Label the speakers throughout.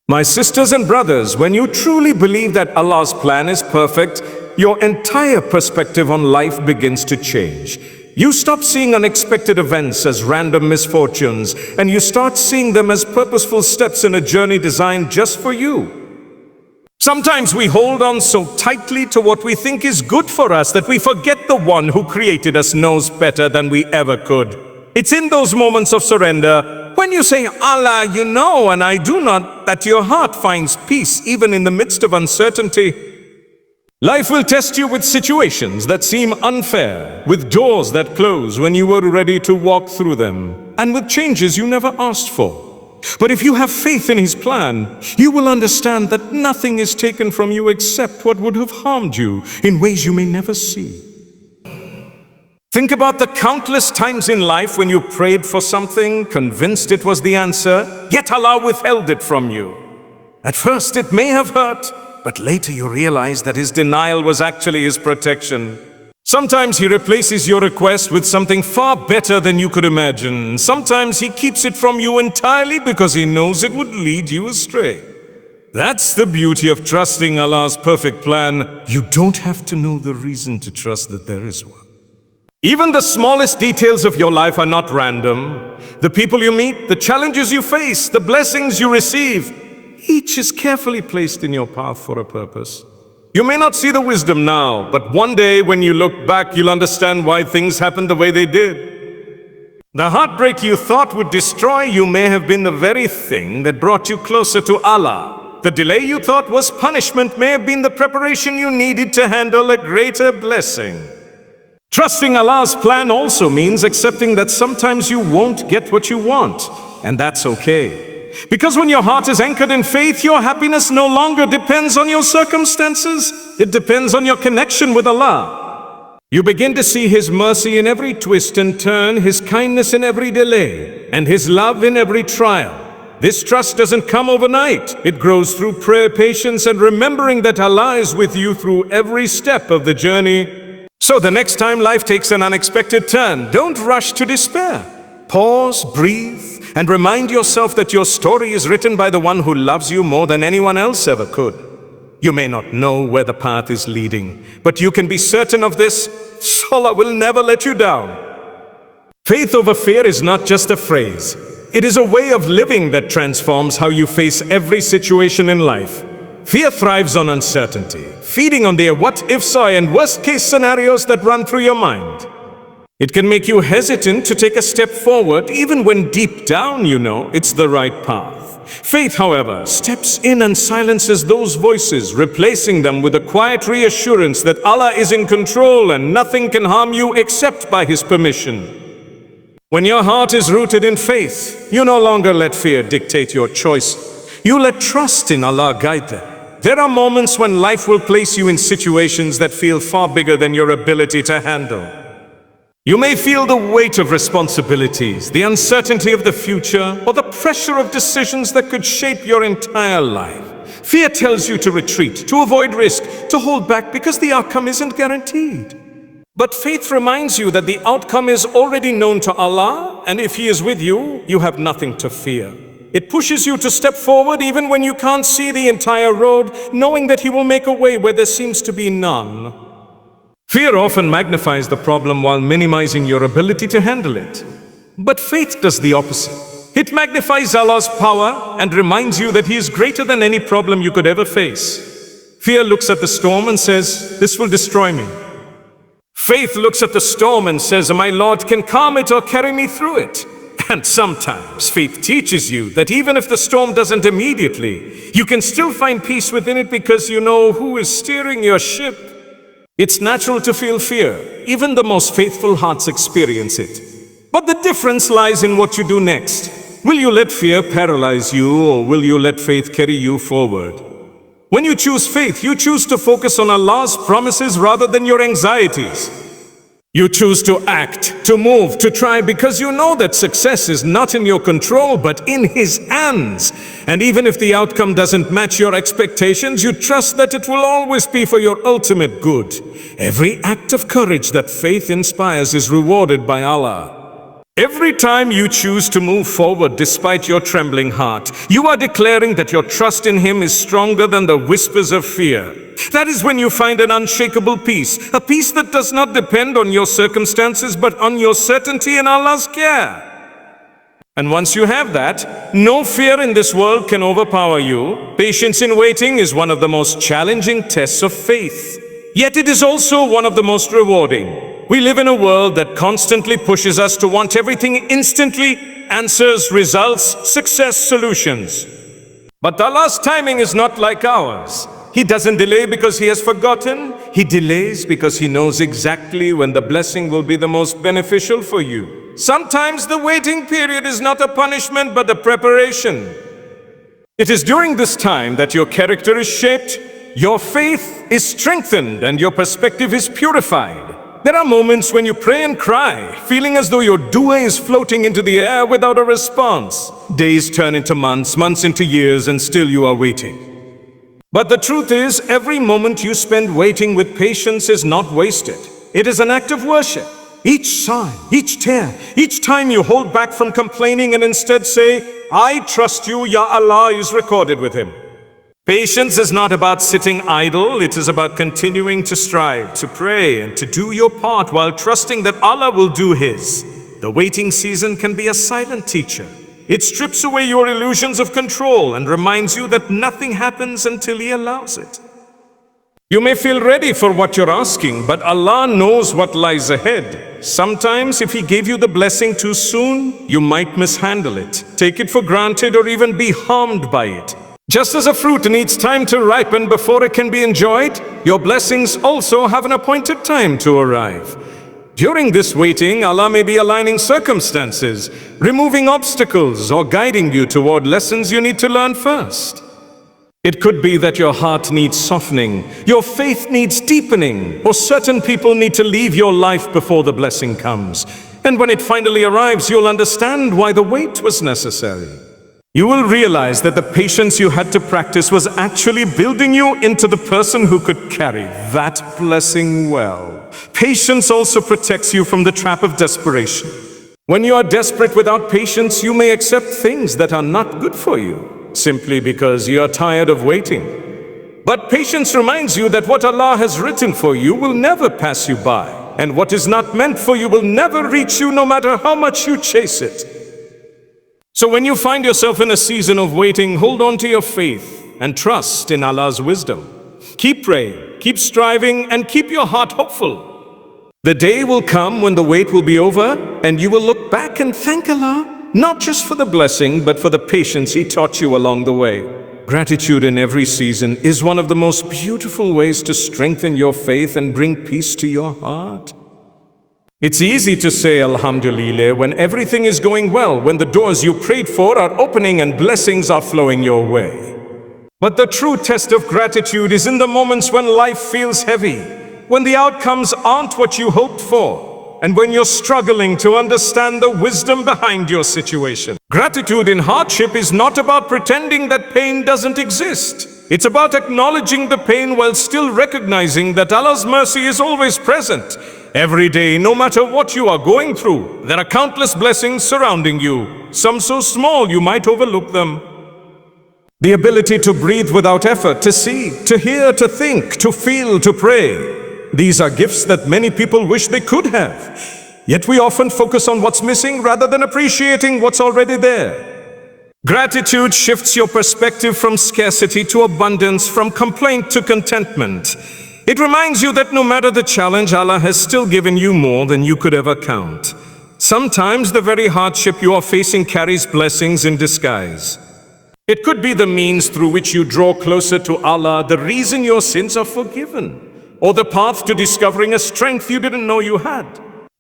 Speaker 1: My sisters and brothers, when you truly believe that Allah's plan is perfect, your entire perspective on life begins to change. You stop seeing unexpected events as random misfortunes, and you start seeing them as purposeful steps in a journey designed just for you. Sometimes we hold on so tightly to what we think is good for us that we forget the one who created us knows better than we ever could. It's in those moments of surrender, when you say, Allah, you know, and I do not, that your heart finds peace even in the midst of uncertainty. Life will test you with situations that seem unfair, with doors that close when you were ready to walk through them, and with changes you never asked for. But if you have faith in His plan, you will understand that nothing is taken from you except what would have harmed you in ways you may never see. Think about the countless times in life when you prayed for something, convinced it was the answer, yet Allah withheld it from you. At first it may have hurt, but later you realize that His denial was actually His protection. Sometimes He replaces your request with something far better than you could imagine. Sometimes He keeps it from you entirely because He knows it would lead you astray. That's the beauty of trusting Allah's perfect plan. You don't have to know the reason to trust that there is one. Even the smallest details of your life are not random. The people you meet, the challenges you face, the blessings you receive, each is carefully placed in your path for a purpose. You may not see the wisdom now, but one day when you look back, you'll understand why things happened the way they did. The heartbreak you thought would destroy you may have been the very thing that brought you closer to Allah. The delay you thought was punishment may have been the preparation you needed to handle a greater blessing. Trusting Allah's plan also means accepting that sometimes you won't get what you want, and that's okay. Because when your heart is anchored in faith, your happiness no longer depends on your circumstances. It depends on your connection with Allah. You begin to see His mercy in every twist and turn, His kindness in every delay, and His love in every trial. This trust doesn't come overnight. It grows through prayer, patience, and remembering that Allah is with you through every step of the journey. So the next time life takes an unexpected turn, don't rush to despair. Pause, breathe, and remind yourself that your story is written by the one who loves you more than anyone else ever could. You may not know where the path is leading, but you can be certain of this: Allah will never let you down. Faith over fear is not just a phrase. It is a way of living that transforms how you face every situation in life. Fear thrives on uncertainty, feeding on the what-ifs and worst-case scenarios that run through your mind. It can make you hesitant to take a step forward even when deep down you know it's the right path. Faith, however, steps in and silences those voices, replacing them with a quiet reassurance that Allah is in control and nothing can harm you except by His permission. When your heart is rooted in faith, you no longer let fear dictate your choice. You let trust in Allah guide them. There are moments when life will place you in situations that feel far bigger than your ability to handle. You may feel the weight of responsibilities, the uncertainty of the future, or the pressure of decisions that could shape your entire life. Fear tells you to retreat, to avoid risk, to hold back because the outcome isn't guaranteed. But faith reminds you that the outcome is already known to Allah, and if He is with you, you have nothing to fear. It pushes you to step forward even when you can't see the entire road, knowing that He will make a way where there seems to be none. Fear often magnifies the problem while minimizing your ability to handle it. But faith does the opposite. It magnifies Allah's power and reminds you that He is greater than any problem you could ever face. Fear looks at the storm and says, "This will destroy me." Faith looks at the storm and says, "My Lord can calm it or carry me through it." And sometimes faith teaches you that even if the storm doesn't immediately, you can still find peace within it because you know who is steering your ship. It's natural to feel fear. Even the most faithful hearts experience it. But the difference lies in what you do next. Will you let fear paralyze you, or will you let faith carry you forward? When you choose faith, you choose to focus on Allah's promises rather than your anxieties. You choose to act, to move, to try because you know that success is not in your control but in His hands. And even if the outcome doesn't match your expectations, you trust that it will always be for your ultimate good. Every act of courage that faith inspires is rewarded by Allah. Every time you choose to move forward despite your trembling heart, you are declaring that your trust in Him is stronger than the whispers of fear. That is when you find an unshakable peace, a peace that does not depend on your circumstances but on your certainty in Allah's care. And once you have that, no fear in this world can overpower you. Patience in waiting is one of the most challenging tests of faith. Yet it is also one of the most rewarding. We live in a world that constantly pushes us to want everything instantly, answers, results, success, solutions. But Allah's timing is not like ours. He doesn't delay because He has forgotten. He delays because He knows exactly when the blessing will be the most beneficial for you. Sometimes the waiting period is not a punishment but a preparation. It is during this time that your character is shaped, your faith is strengthened, and your perspective is purified. There are moments when you pray and cry, feeling as though your dua is floating into the air without a response. Days turn into months, months into years, and still you are waiting. But the truth is, every moment you spend waiting with patience is not wasted. It is an act of worship. Each sigh, each tear, each time you hold back from complaining and instead say, I trust you, Ya Allah, is recorded with Him. Patience is not about sitting idle, it is about continuing to strive, to pray, and to do your part while trusting that Allah will do His. The waiting season can be a silent teacher. It strips away your illusions of control and reminds you that nothing happens until He allows it. You may feel ready for what you're asking, but Allah knows what lies ahead. Sometimes if He gave you the blessing too soon, you might mishandle it, take it for granted, or even be harmed by it. Just as a fruit needs time to ripen before it can be enjoyed, your blessings also have an appointed time to arrive. During this waiting, Allah may be aligning circumstances, removing obstacles, or guiding you toward lessons you need to learn first. It could be that your heart needs softening, your faith needs deepening, or certain people need to leave your life before the blessing comes. And when it finally arrives, you'll understand why the wait was necessary. You will realize that the patience you had to practice was actually building you into the person who could carry that blessing well. Patience also protects you from the trap of desperation. When you are desperate without patience, you may accept things that are not good for you, simply because you are tired of waiting. But patience reminds you that what Allah has written for you will never pass you by, and what is not meant for you will never reach you no matter how much you chase it. So when you find yourself in a season of waiting, hold on to your faith and trust in Allah's wisdom. Keep praying, keep striving, and keep your heart hopeful. The day will come when the wait will be over, and you will look back and thank Allah, not just for the blessing, but for the patience He taught you along the way. Gratitude in every season is one of the most beautiful ways to strengthen your faith and bring peace to your heart. It's easy to say Alhamdulillah when everything is going well, when the doors you prayed for are opening and blessings are flowing your way. But the true test of gratitude is in the moments when life feels heavy, when the outcomes aren't what you hoped for, and when you're struggling to understand the wisdom behind your situation. Gratitude in hardship is not about pretending that pain doesn't exist. It's about acknowledging the pain while still recognizing that Allah's mercy is always present. Every day, no matter what you are going through, there are countless blessings surrounding you, some so small you might overlook them. The ability to breathe without effort, to see, to hear, to think, to feel, to pray. These are gifts that many people wish they could have. Yet we often focus on what's missing rather than appreciating what's already there. Gratitude shifts your perspective from scarcity to abundance, from complaint to contentment. It reminds you that no matter the challenge, Allah has still given you more than you could ever count. Sometimes the very hardship you are facing carries blessings in disguise. It could be the means through which you draw closer to Allah, the reason your sins are forgiven, or the path to discovering a strength you didn't know you had.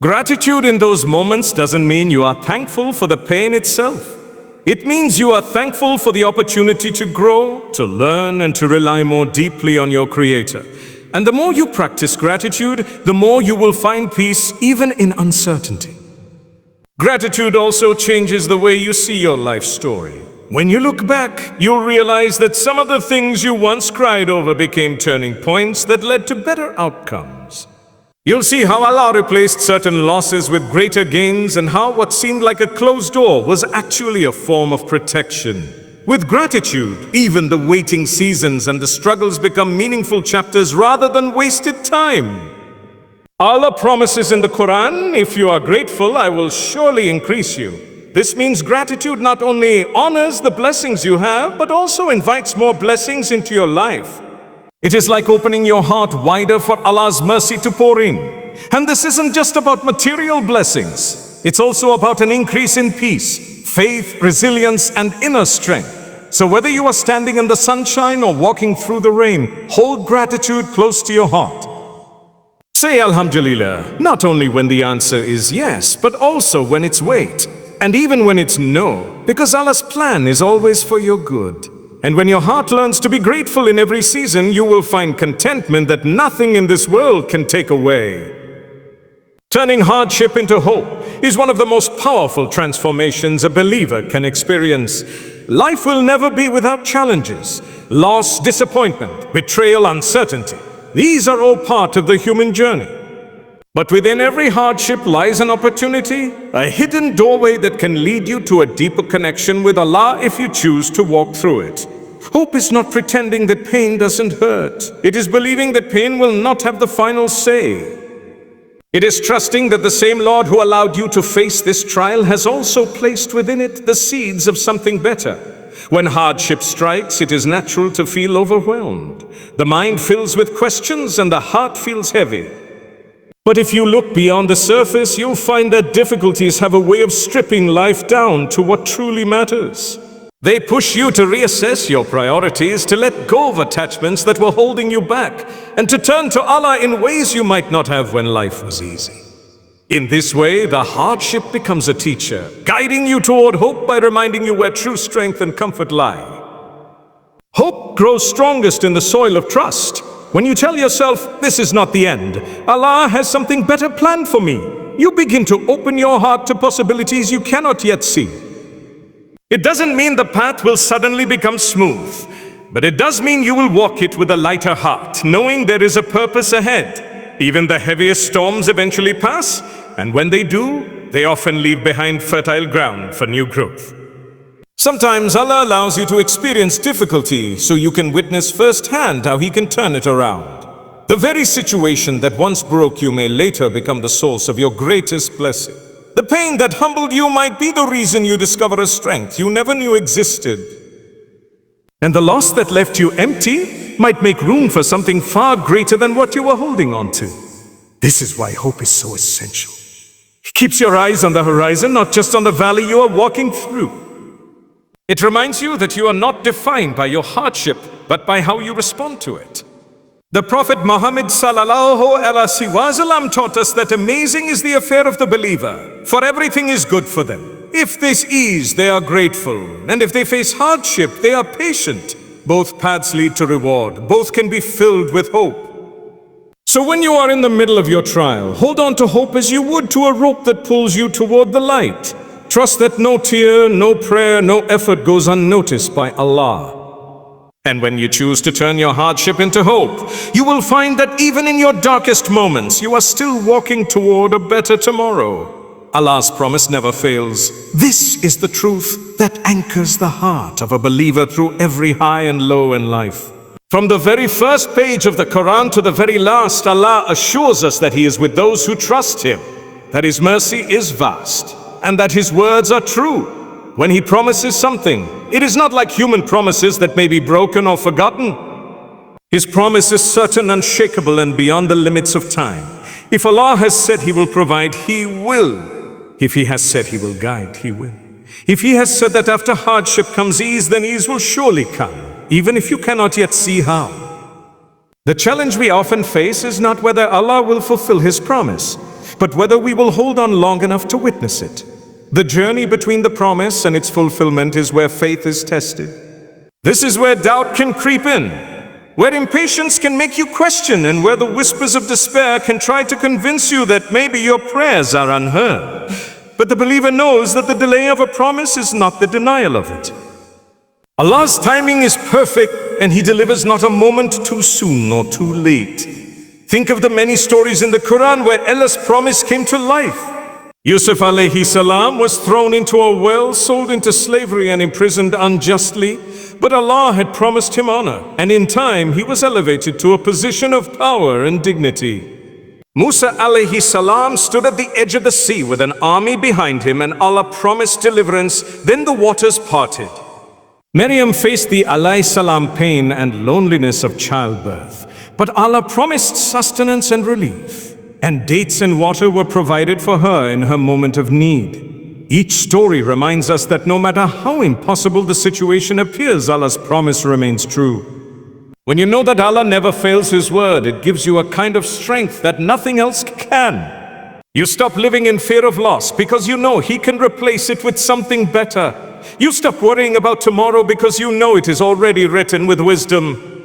Speaker 1: Gratitude in those moments doesn't mean you are thankful for the pain itself. It means you are thankful for the opportunity to grow, to learn, and to rely more deeply on your Creator. And the more you practice gratitude, the more you will find peace even in uncertainty. Gratitude also changes the way you see your life story. When you look back, you'll realize that some of the things you once cried over became turning points that led to better outcomes. You'll see how Allah replaced certain losses with greater gains and how what seemed like a closed door was actually a form of protection. With gratitude, even the waiting seasons and the struggles become meaningful chapters rather than wasted time. Allah promises in the Quran, if you are grateful, I will surely increase you. This means gratitude not only honors the blessings you have, but also invites more blessings into your life. It is like opening your heart wider for Allah's mercy to pour in. And this isn't just about material blessings. It's also about an increase in peace, faith, resilience, and inner strength. So whether you are standing in the sunshine or walking through the rain, hold gratitude close to your heart. Say Alhamdulillah, not only when the answer is yes, but also when it's wait, and even when it's no, because Allah's plan is always for your good. And when your heart learns to be grateful in every season, you will find contentment that nothing in this world can take away. Turning hardship into hope is one of the most powerful transformations a believer can experience. Life will never be without challenges, loss, disappointment, betrayal, uncertainty. These are all part of the human journey. But within every hardship lies an opportunity, a hidden doorway that can lead you to a deeper connection with Allah if you choose to walk through it. Hope is not pretending that pain doesn't hurt. It is believing that pain will not have the final say. It is trusting that the same Lord who allowed you to face this trial has also placed within it the seeds of something better. When hardship strikes, it is natural to feel overwhelmed. The mind fills with questions and the heart feels heavy. But if you look beyond the surface, you'll find that difficulties have a way of stripping life down to what truly matters. They push you to reassess your priorities, to let go of attachments that were holding you back, and to turn to Allah in ways you might not have when life was easy. In this way, the hardship becomes a teacher, guiding you toward hope by reminding you where true strength and comfort lie. Hope grows strongest in the soil of trust. When you tell yourself, this is not the end, Allah has something better planned for me, you begin to open your heart to possibilities you cannot yet see. It doesn't mean the path will suddenly become smooth, but it does mean you will walk it with a lighter heart, knowing there is a purpose ahead. Even the heaviest storms eventually pass, and when they do, they often leave behind fertile ground for new growth. Sometimes Allah allows you to experience difficulty so you can witness firsthand how He can turn it around. The very situation that once broke you may later become the source of your greatest blessing. The pain that humbled you might be the reason you discover a strength you never knew existed. And the loss that left you empty might make room for something far greater than what you were holding on to. This is why hope is so essential. It keeps your eyes on the horizon, not just on the valley you are walking through. It reminds you that you are not defined by your hardship, but by how you respond to it. The Prophet Muhammad ﷺ taught us that amazing is the affair of the believer, for everything is good for them. If they ease, they are grateful, and if they face hardship, they are patient. Both paths lead to reward, both can be filled with hope. So when you are in the middle of your trial, hold on to hope as you would to a rope that pulls you toward the light. Trust that no tear, no prayer, no effort goes unnoticed by Allah. And when you choose to turn your hardship into hope, you will find that even in your darkest moments, you are still walking toward a better tomorrow. Allah's promise never fails. This is the truth that anchors the heart of a believer through every high and low in life. From the very first page of the Quran to the very last, Allah assures us that He is with those who trust Him, that His mercy is vast, and that His words are true. When He promises something, it is not like human promises that may be broken or forgotten. His promise is certain, unshakable, and beyond the limits of time. If Allah has said He will provide, He will. If He has said He will guide, He will. If He has said that after hardship comes ease, then ease will surely come, even if you cannot yet see how. The challenge we often face is not whether Allah will fulfill His promise, but whether we will hold on long enough to witness it. The journey between the promise and its fulfillment is where faith is tested. This is where doubt can creep in, where impatience can make you question, and where the whispers of despair can try to convince you that maybe your prayers are unheard. But the believer knows that the delay of a promise is not the denial of it. Allah's timing is perfect, and He delivers not a moment too soon nor too late. Think of the many stories in the Quran where Allah's promise came to life. Yusuf alayhi salam was thrown into a well, sold into slavery and imprisoned unjustly, but Allah had promised him honor, and in time he was elevated to a position of power and dignity. Musa alayhi salam stood at the edge of the sea with an army behind him, and Allah promised deliverance, then the waters parted. Maryam faced the alayhi salam pain and loneliness of childbirth, but Allah promised sustenance and relief, and dates and water were provided for her in her moment of need. Each story reminds us that no matter how impossible the situation appears, Allah's promise remains true. When you know that Allah never fails His word, it gives you a kind of strength that nothing else can. You stop living in fear of loss because you know He can replace it with something better. You stop worrying about tomorrow because you know it is already written with wisdom.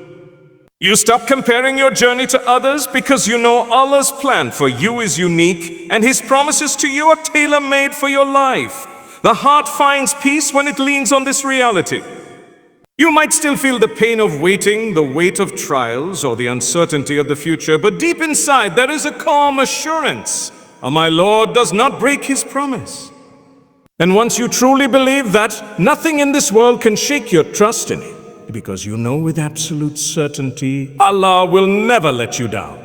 Speaker 1: You stop comparing your journey to others because you know Allah's plan for you is unique and His promises to you are tailor-made for your life. The heart finds peace when it leans on this reality. You might still feel the pain of waiting, the weight of trials, or the uncertainty of the future, but deep inside there is a calm assurance. My Lord does not break His promise. And once you truly believe that, nothing in this world can shake your trust in Him, because you know with absolute certainty, Allah will never let you down.